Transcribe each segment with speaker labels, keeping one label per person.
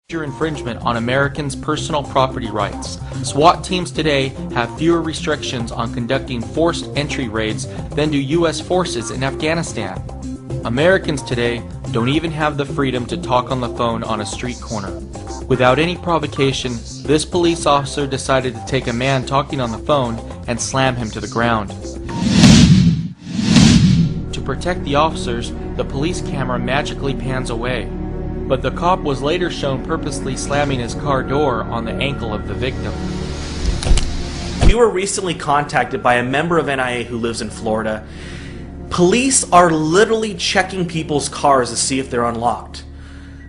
Speaker 1: major infringement on Americans' personal property rights. SWAT teams today have fewer restrictions on conducting forced entry raids than do U.S. forces in Afghanistan. Americans today don't even have the freedom to talk on the phone on a street corner. Without any provocation, this police officer decided to take a man talking on the phone and slam him to the ground. To protect the officers, the police camera magically pans away. But the cop was later shown purposely slamming his car door on the ankle of the victim.
Speaker 2: We were recently contacted by a member of NIA who lives in Florida. Police are literally checking people's cars to see if they're unlocked.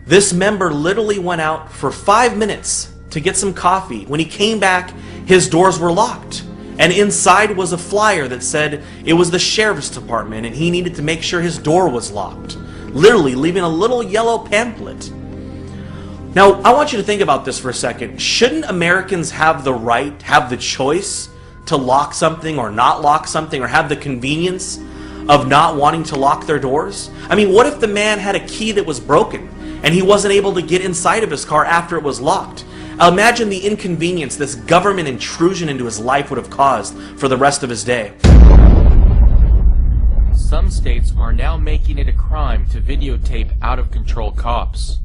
Speaker 2: This member literally went out for 5 minutes to get some coffee. When he came back, his doors were locked. And inside was a flyer that said it was the sheriff's department and he needed to make sure his door was locked. Literally leaving a little yellow pamphlet. Now, I want you to think about this for a second. Shouldn't Americans have the right, have the choice to lock something or not lock something, or have the convenience of not wanting to lock their doors? I mean, what if the man had a key that was broken and he wasn't able to get inside of his car after it was locked? Imagine the inconvenience this government intrusion into his life would have caused for the rest of his day.
Speaker 1: Some states are now making it a crime to videotape out-of-control cops.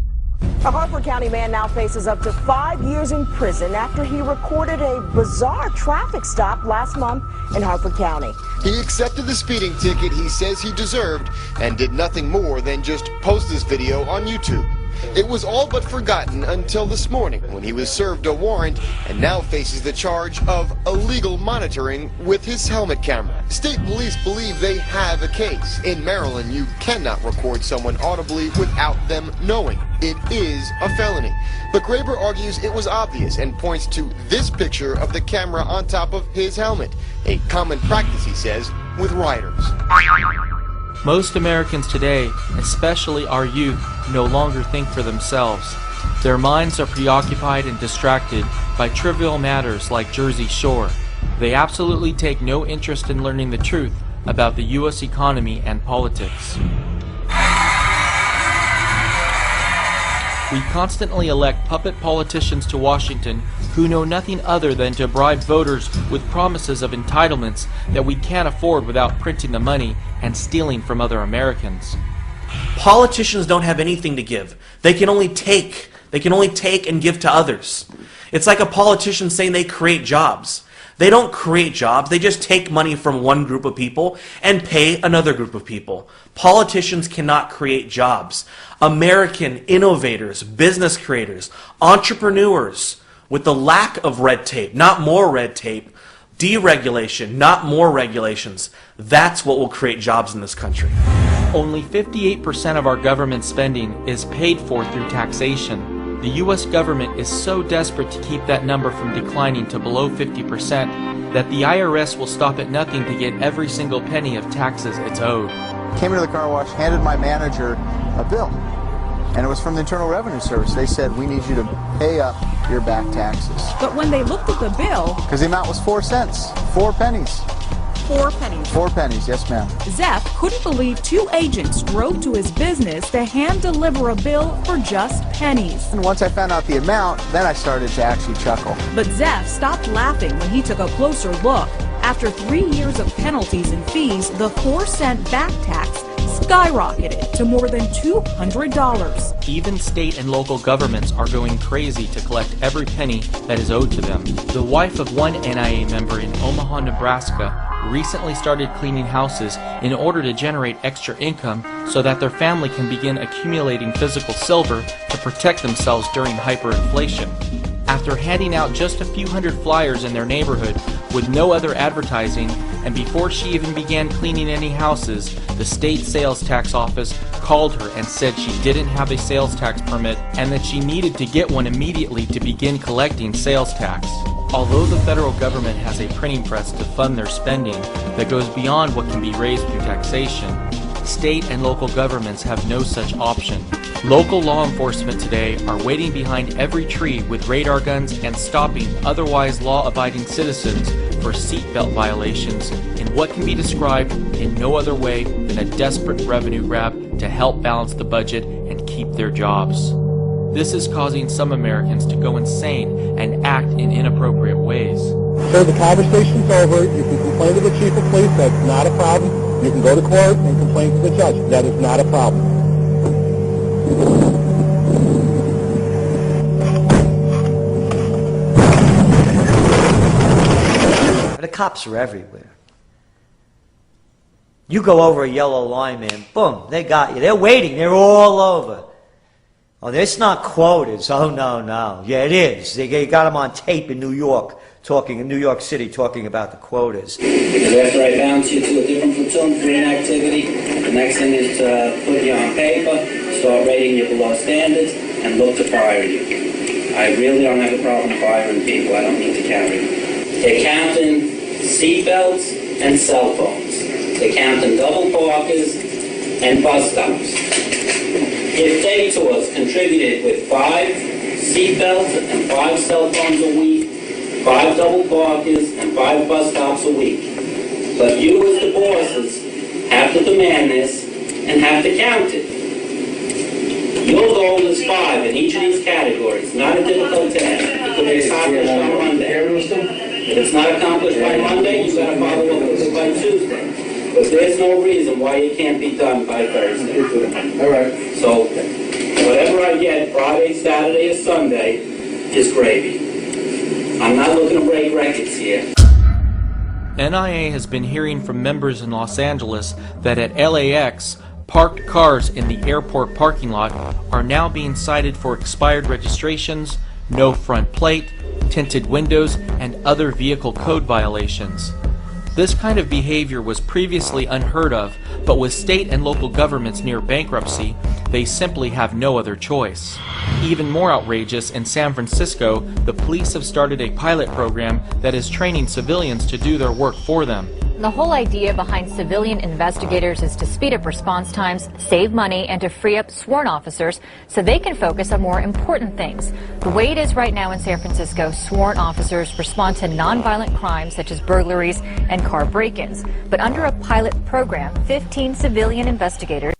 Speaker 3: A Harford County man now faces up to 5 years in prison after he recorded a bizarre traffic stop last month in Harford County.
Speaker 4: He accepted the speeding ticket he says he deserved and did nothing more than just post this video on YouTube. It was all but forgotten until this morning when he was served a warrant and now faces the charge of illegal monitoring with his helmet camera. State police believe they have a case. In Maryland, you cannot record someone audibly without them knowing. It is a felony. But Graber argues it was obvious and points to this picture of the camera on top of his helmet, a common practice, he says, with riders.
Speaker 1: Most Americans today, especially our youth, no longer think for themselves. Their minds are preoccupied and distracted by trivial matters like Jersey Shore. They absolutely take no interest in learning the truth about the U.S. economy and politics. We constantly elect puppet politicians to Washington who know nothing other than to bribe voters with promises of entitlements that we can't afford without printing the money and stealing from other Americans.
Speaker 2: Politicians don't have anything to give. They can only take. They can only take and give to others. It's like a politician saying they create jobs. They don't create jobs. They just take money from one group of people and pay another group of people. Politicians cannot create jobs. American innovators, business creators, entrepreneurs, with the lack of red tape, not more red tape, deregulation, not more regulations, that's what will create jobs in this country.
Speaker 1: Only 58% of our government spending is paid for through taxation. The U.S. government is so desperate to keep that number from declining to below 50% that the IRS will stop at nothing to get every single penny of taxes it's owed.
Speaker 5: Came into the car wash, handed my manager a bill, and it was from the Internal Revenue Service. They said, we need you to pay up your back taxes.
Speaker 6: But when they looked at the bill...
Speaker 5: Because the amount was 4 cents. 4 pennies.
Speaker 6: 4 pennies.
Speaker 5: 4 pennies, yes ma'am.
Speaker 6: Zeph couldn't believe 2 agents drove to his business to hand-deliver a bill for just pennies.
Speaker 5: And once I found out the amount, then I started to actually chuckle.
Speaker 6: But Zeph stopped laughing when he took a closer look. After 3 years of penalties and fees, the 4-cent back tax skyrocketed to more than $200.
Speaker 1: Even state and local governments are going crazy to collect every penny that is owed to them. The wife of one NIA member in Omaha, Nebraska, recently started cleaning houses in order to generate extra income so that their family can begin accumulating physical silver to protect themselves during hyperinflation. After handing out just a few hundred flyers in their neighborhood with no other advertising, and before she even began cleaning any houses, the state sales tax office called her and said she didn't have a sales tax permit and that she needed to get one immediately to begin collecting sales tax. Although the federal government has a printing press to fund their spending that goes beyond what can be raised through taxation, state and local governments have no such option. Local law enforcement today are waiting behind every tree with radar guns and stopping otherwise law-abiding citizens for seatbelt violations in what can be described in no other way than a desperate revenue grab to help balance the budget and keep their jobs. This is causing some Americans to go insane and act in inappropriate ways.
Speaker 7: So the conversation's over. You can complain to the chief of police. That's not a problem. You can go to court and complain to the judge. That is not a problem.
Speaker 8: The cops are everywhere. You go over a yellow line, man, boom, they got you. They're waiting. They're all over. Oh, it's not quotas. Oh, no. Yeah, it is. They got them on tape in New York, in New York City, talking about the quotas.
Speaker 9: Because after I bounce you to a different platoon for inactivity, the next thing is to put you on paper, start rating you below standards, and look to fire you. I really don't have a problem firing people. I don't need to carry them. They're counting seatbelts and cell phones. They're counting double parkers and bus stops. If day tours contributed with 5 seatbelts and 5 cell phones a week, 5 double parkers and 5 bus stops a week. But you as the bosses have to demand this and have to count it. Your goal is 5 in each of these categories. Not a difficult task. It could be accomplished on Monday. If it's not accomplished by Monday, you've got to follow up with it by Tuesday. But there's no reason why it can't be done by Thursday.
Speaker 7: All right.
Speaker 9: So, whatever I get Friday, Saturday, or Sunday is gravy. I'm not looking to break records here.
Speaker 1: NIA has been hearing from members in Los Angeles that at LAX, parked cars in the airport parking lot are now being cited for expired registrations, no front plate, tinted windows, and other vehicle code violations. This kind of behavior was previously unheard of, but with state and local governments near bankruptcy, they simply have no other choice. Even more outrageous, in San Francisco, the police have started a pilot program that is training civilians to do their work for them.
Speaker 10: The whole idea behind civilian investigators is to speed up response times, save money, and to free up sworn officers so they can focus on more important things. The way it is right now in San Francisco, sworn officers respond to nonviolent crimes such as burglaries and car break-ins. But under a pilot program, 15 civilian investigators